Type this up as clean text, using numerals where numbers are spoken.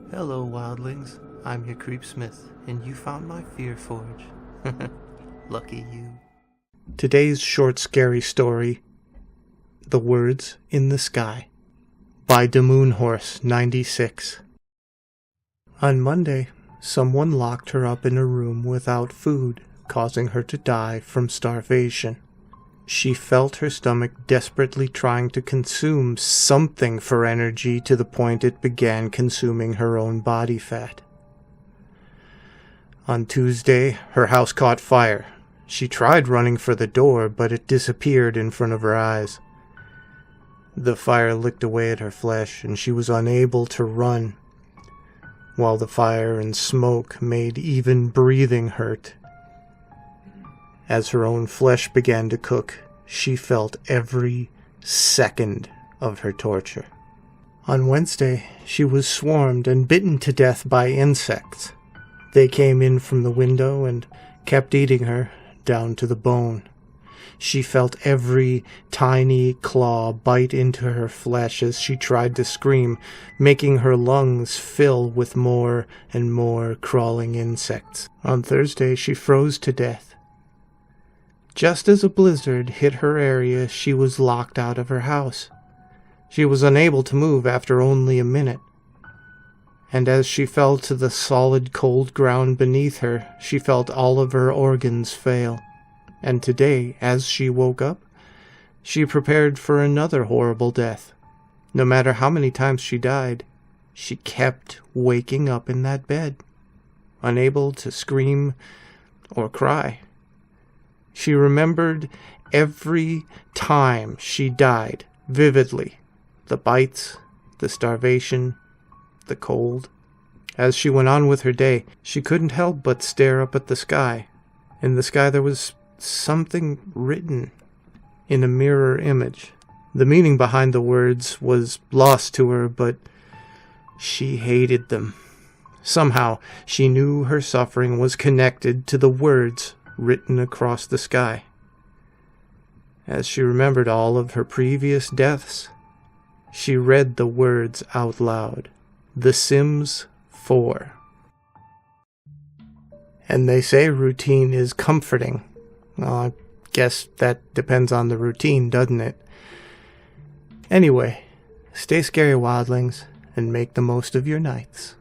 Hello, wildlings. I'm your Creepsmith, and you found my Fear Forge. Lucky you. Today's short scary story, The Words in the Sky, by DaMoonHorse96. On Monday, someone locked her up in a room without food, causing her to die from starvation. She felt her stomach desperately trying to consume something for energy to the point it began consuming her own body fat. On Tuesday, her house caught fire. She tried running for the door, but it disappeared in front of her eyes. The fire licked away at her flesh, and she was unable to run, while the fire and smoke made even breathing hurt. As her own flesh began to cook, she felt every second of her torture. On Wednesday, she was swarmed and bitten to death by insects. They came in from the window and kept eating her down to the bone. She felt every tiny claw bite into her flesh as she tried to scream, making her lungs fill with more and more crawling insects. On Thursday, she froze to death. Just as a blizzard hit her area, she was locked out of her house. She was unable to move after only a minute. And as she fell to the solid cold ground beneath her, she felt all of her organs fail. And today, as she woke up, she prepared for another horrible death. No matter how many times she died, she kept waking up in that bed, unable to scream or cry. She remembered every time she died vividly. The bites, the starvation, the cold. As she went on with her day, she couldn't help but stare up at the sky. In the sky there was something written in a mirror image. The meaning behind the words was lost to her, but she hated them. Somehow, she knew her suffering was connected to the words written across the sky. As she remembered all of her previous deaths, she read the words out loud. The Sims 4. And they say routine is comforting. Well, I guess that depends on the routine, doesn't it? Anyway, stay scary, wildlings, and make the most of your nights.